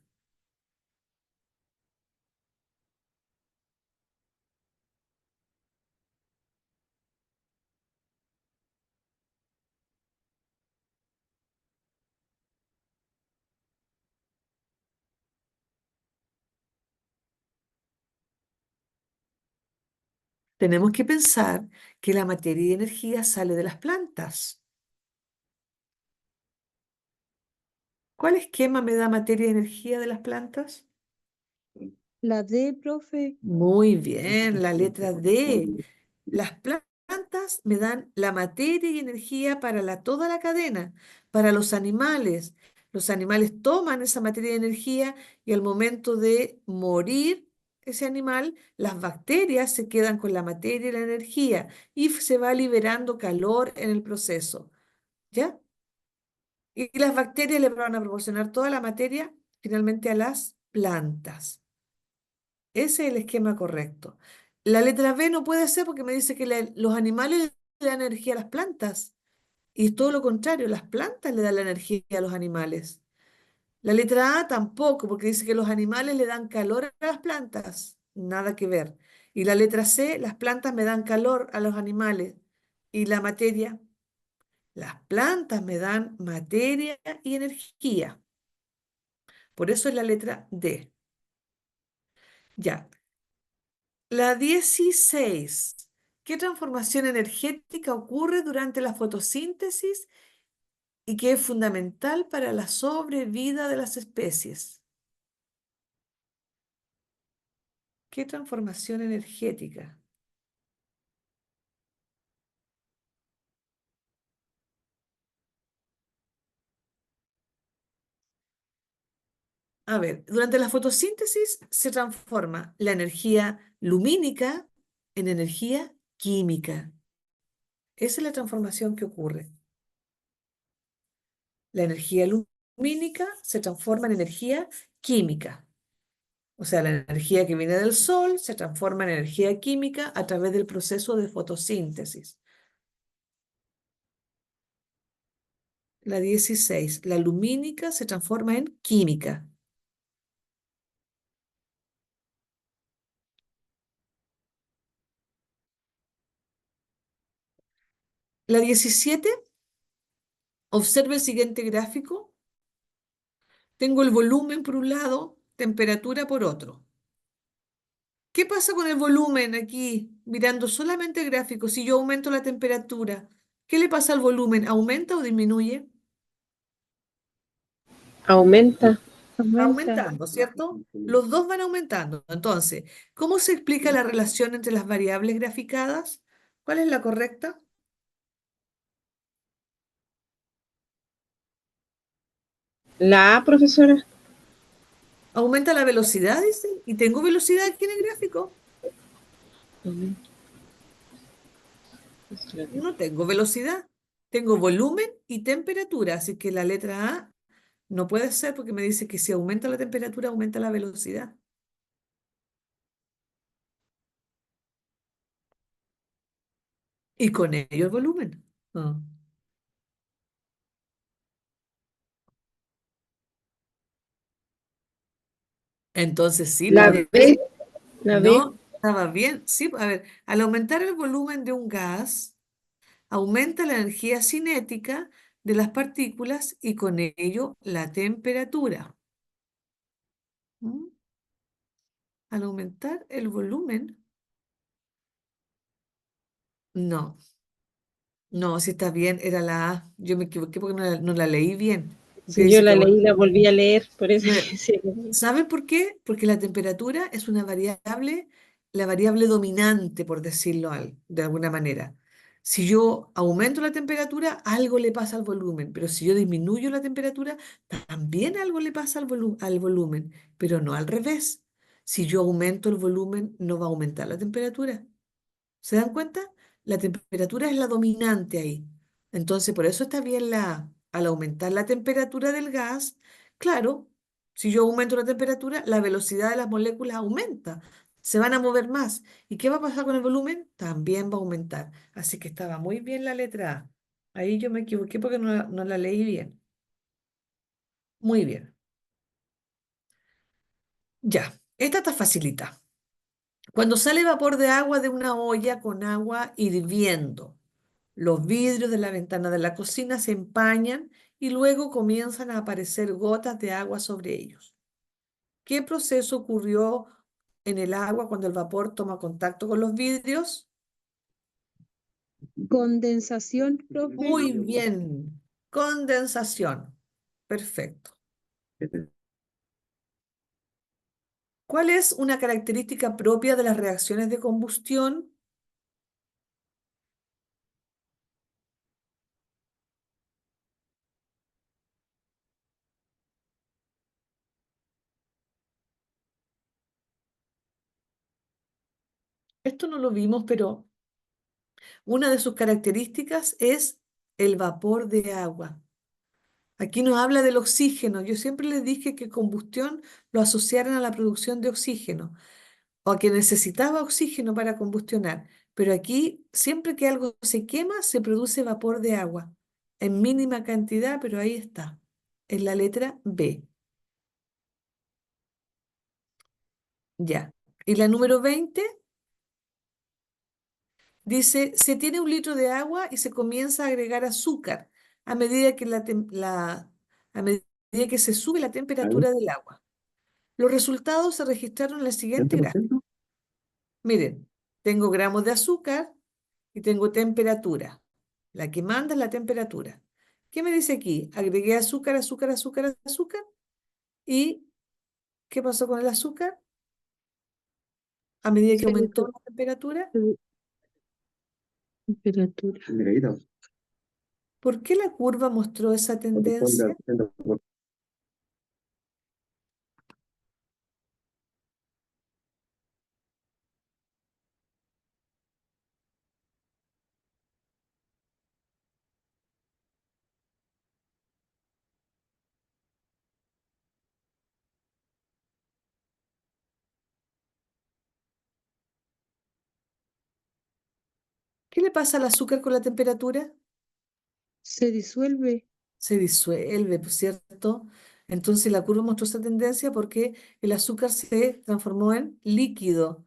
Tenemos que pensar que la materia y energía sale de las plantas. ¿Cuál esquema me da materia y energía de las plantas? La D, profe. Muy bien, la letra D. Las plantas me dan la materia y energía para toda la cadena, para los animales. Los animales toman esa materia y energía y al momento de morir ese animal, las bacterias se quedan con la materia y la energía y se va liberando calor en el proceso. ¿Ya? Y las bacterias le van a proporcionar toda la materia finalmente a las plantas. Ese es el esquema correcto. La letra B no puede ser porque me dice que los animales le dan energía a las plantas. Y es todo lo contrario, las plantas le dan la energía a los animales. La letra A tampoco, porque dice que los animales le dan calor a las plantas. Nada que ver. Y la letra C, las plantas me dan calor a los animales. Y la materia, las plantas me dan materia y energía. Por eso es la letra D. Ya, la 16. ¿Qué transformación energética ocurre durante la fotosíntesis y que es fundamental para la sobrevida de las especies? ¿Qué transformación energética? A ver, durante la fotosíntesis se transforma la energía lumínica en energía química. Esa es la transformación que ocurre. La energía lumínica se transforma en energía química. O sea, la energía que viene del sol se transforma en energía química a través del proceso de fotosíntesis. La 16, la lumínica se transforma en química. La 17, observe el siguiente gráfico. Tengo el volumen por un lado, temperatura por otro. ¿Qué pasa con el volumen aquí, mirando solamente el gráfico? Si yo aumento la temperatura, ¿qué le pasa al volumen? ¿Aumenta o disminuye? Aumenta. Va aumentando, ¿cierto? Los dos van aumentando. Entonces, ¿cómo se explica la relación entre las variables graficadas? ¿Cuál es la correcta? La A, profesora. Aumenta la velocidad, dice, y tengo velocidad aquí en el gráfico. No tengo velocidad, tengo volumen y temperatura, así que la letra A no puede ser porque me dice que si aumenta la temperatura, aumenta la velocidad. Y con ello el volumen. Ah. Entonces sí, La pues, B. La B. no, estaba bien. Sí, a ver, al aumentar el volumen de un gas, aumenta la energía cinética de las partículas y con ello la temperatura. ¿Mm? Al aumentar el volumen, no, no, si está bien, era la A. Yo me equivoqué porque no la leí bien. Porque Si yo dice que la leí, la volví a leer, por eso Mira, sí. ¿saben por qué? Porque la temperatura es una variable, la variable dominante, por decirlo de alguna manera. Si yo aumento la temperatura, algo le pasa al volumen, pero si yo disminuyo la temperatura, también algo le pasa al volumen, pero no al revés. Si yo aumento el volumen, no va a aumentar la temperatura. ¿Se dan cuenta? La temperatura es la dominante ahí. Entonces, por eso está bien la A. Al aumentar la temperatura del gas, claro, si yo aumento la temperatura, la velocidad de las moléculas aumenta. Se van a mover más. ¿Y qué va a pasar con el volumen? También va a aumentar. Así que estaba muy bien la letra A. Ahí yo me equivoqué porque no la leí bien. Muy bien. Ya, esta está facilita. Cuando sale vapor de agua de una olla con agua hirviendo, los vidrios de la ventana de la cocina se empañan y luego comienzan a aparecer gotas de agua sobre ellos. ¿Qué proceso ocurrió en el agua cuando el vapor toma contacto con los vidrios? Condensación, profe. Muy bien, condensación. Perfecto. ¿Cuál es una característica propia de las reacciones de combustión? Esto no lo vimos, pero una de sus características es el vapor de agua. Aquí nos habla del oxígeno. Yo siempre les dije que combustión lo asociaran a la producción de oxígeno o a que necesitaba oxígeno para combustionar. Pero aquí, siempre que algo se quema, se produce vapor de agua en mínima cantidad, pero ahí está, en la letra B. Ya. Y la número 20 dice, se tiene 1 litro de agua y se comienza a agregar azúcar a medida que, a medida que se sube la temperatura del agua. Los resultados se registraron en la siguiente gráfica. Miren, tengo gramos de azúcar y tengo temperatura. La que manda es la temperatura. ¿Qué me dice aquí? Agregué azúcar, azúcar, azúcar, azúcar. ¿Y qué pasó con el azúcar? A medida que Se aumentó redu- la temperatura. temperatura. ¿Por qué la curva mostró esa tendencia? ¿Qué le pasa al azúcar con la temperatura? Se disuelve. Se disuelve, ¿por cierto? Entonces la curva mostró esa tendencia porque el azúcar se transformó en líquido.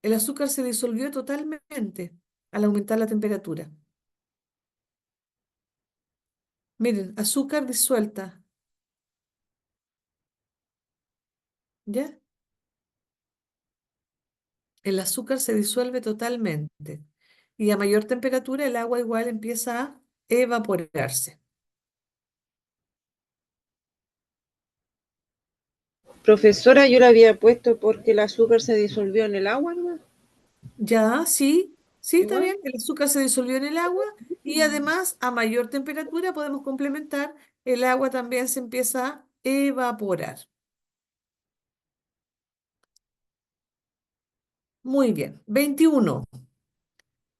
El azúcar se disolvió totalmente al aumentar la temperatura. Miren, azúcar disuelta, ¿ya? El azúcar se disuelve totalmente y a mayor temperatura el agua igual empieza a evaporarse. Profesora, yo la había puesto porque el azúcar se disolvió en el agua, ¿no? Ya, sí, sí, está Igual. bien. El azúcar se disolvió en el agua y además a mayor temperatura podemos complementar, el agua también se empieza a evaporar. Muy bien. 21.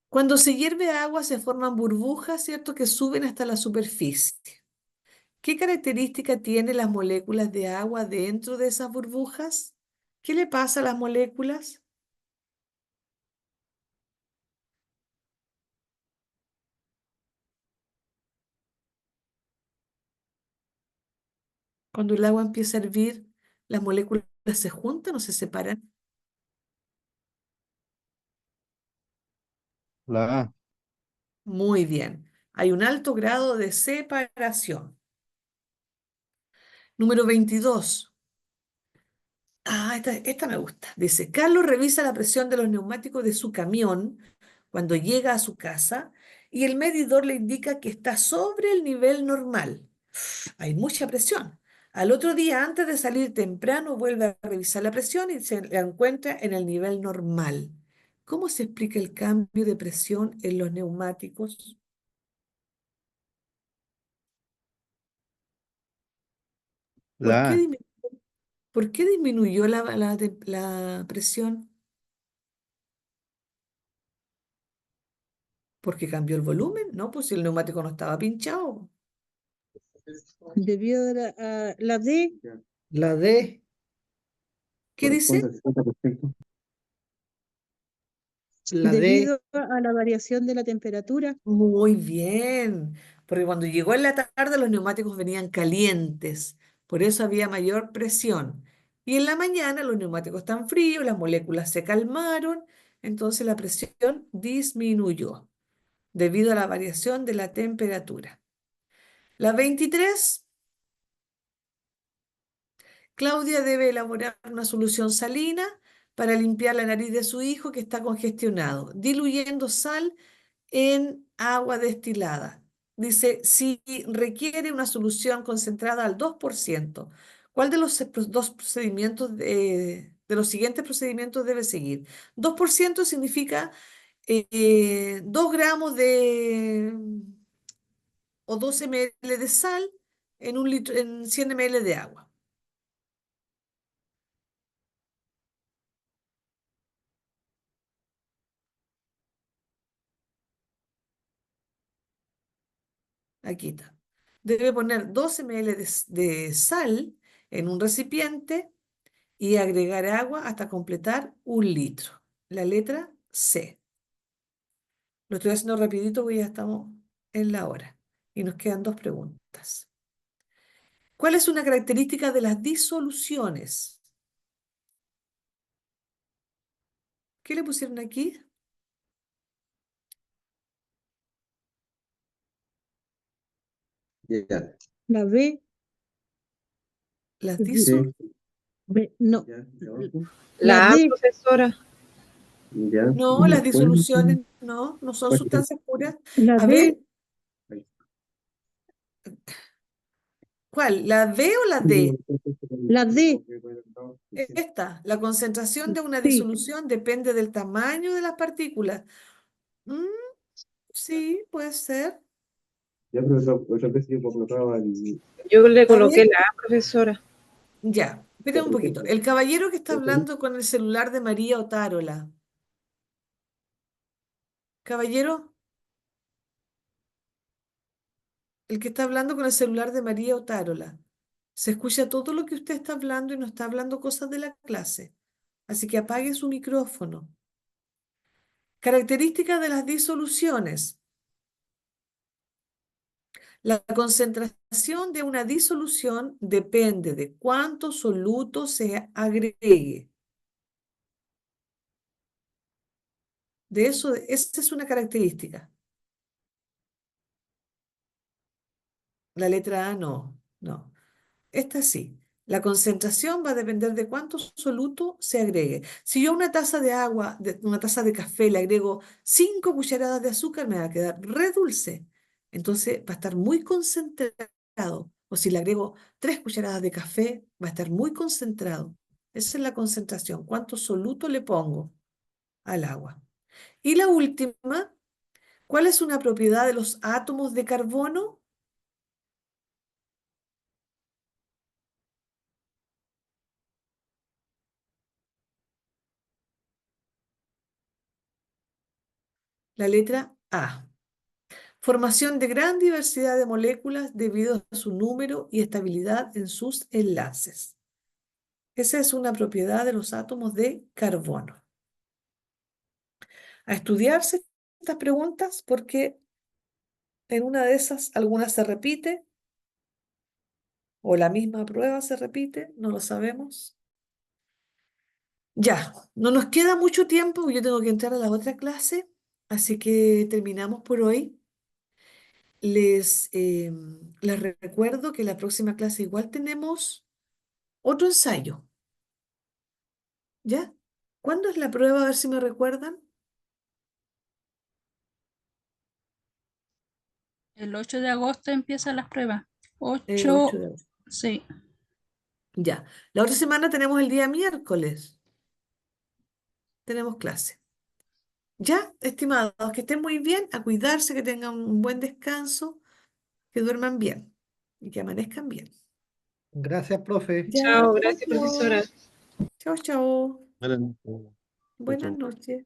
Cuando se hierve agua se forman burbujas, ¿cierto? Que suben hasta la superficie. ¿Qué característica tienen las moléculas de agua dentro de esas burbujas? ¿Qué le pasa a las moléculas? Cuando el agua empieza a hervir, ¿las moléculas se juntan o se separan? La A. Muy bien. Hay un alto grado de separación. Número 22. Esta me gusta. Dice, Carlos revisa la presión de los neumáticos de su camión cuando llega a su casa y el medidor le indica que está sobre el nivel normal. Hay mucha presión. Al otro día, antes de salir temprano, vuelve a revisar la presión y se la encuentra en el nivel normal. ¿Cómo se explica el cambio de presión en los neumáticos? ¿Por La qué A. disminuye? ¿Por qué disminuyó la presión? ¿Porque cambió el volumen? No, pues si el neumático no estaba pinchado. Debido a la D, La D, ¿Qué dice? la D, debido a la variación de la temperatura. Muy bien, porque cuando llegó en la tarde los neumáticos venían calientes, por eso había mayor presión. Y en la mañana los neumáticos están fríos, las moléculas se calmaron, entonces la presión disminuyó debido a la variación de la temperatura. La 23, Claudia debe elaborar una solución salina para limpiar la nariz de su hijo que está congestionado, diluyendo sal en agua destilada. Dice, si requiere una solución concentrada al 2%, ¿cuál de los dos procedimientos de los siguientes procedimientos debe seguir? 2% significa 2 gramos o 12 ml de sal en 1 litro, en 100 ml de agua. Aquí está. Debe poner 12 ml de sal en un recipiente y agregar agua hasta completar 1 litro. La letra C. Lo estoy haciendo rapidito porque ya estamos en la hora y nos quedan 2 preguntas. ¿Cuál es una característica de las disoluciones? ¿Qué le pusieron aquí? La B, Las Sí. disoluciones. no, La la A, D, profesora. No, las disoluciones no son sustancias puras. la A D, ver, ¿cuál? ¿La B o la D? la D, Esta, la concentración de una sí, disolución depende del tamaño de las partículas. Mm, sí, puede ser. Yo le A coloqué ver, la A, profesora. ya, espera un poquito. El caballero que está hablando con el celular de María Otárola. Caballero, el que está hablando con el celular de María Otárola. Se escucha todo lo que usted está hablando y no está hablando cosas de la clase. Así que apague su micrófono. Características de las disoluciones. La concentración de una disolución depende de cuánto soluto se agregue. De eso, esa es una característica. La letra A no. Esta sí. La concentración va a depender de cuánto soluto se agregue. Si yo a una taza de agua, una taza de café, le agrego 5 cucharadas de azúcar, me va a quedar re dulce. Entonces va a estar muy concentrado. O si le agrego 3 cucharadas de café, va a estar muy concentrado. Esa es la concentración. ¿Cuánto soluto le pongo al agua? Y la última, ¿cuál es una propiedad de los átomos de carbono? La letra A. Formación de gran diversidad de moléculas debido a su número y estabilidad en sus enlaces. Esa es una propiedad de los átomos de carbono. A estudiarse estas preguntas porque en una de esas alguna se repite o la misma prueba se repite, no lo sabemos. Ya, no nos queda mucho tiempo, yo tengo que entrar a la otra clase, así que terminamos por hoy. Les recuerdo que la próxima clase igual tenemos otro ensayo, ¿ya? ¿Cuándo es la prueba? A ver si me recuerdan. El 8 de agosto empiezan las pruebas. El 8 8, de agosto. sí. Ya. La otra semana tenemos el día miércoles. Tenemos clase. Ya, estimados, que estén muy bien, a cuidarse, que tengan un buen descanso, que duerman bien y que amanezcan bien. Gracias, profe. Ya, Chao, gracias, chao. profesora. Chao, chao. Buenas noches. Buenas chao. noches.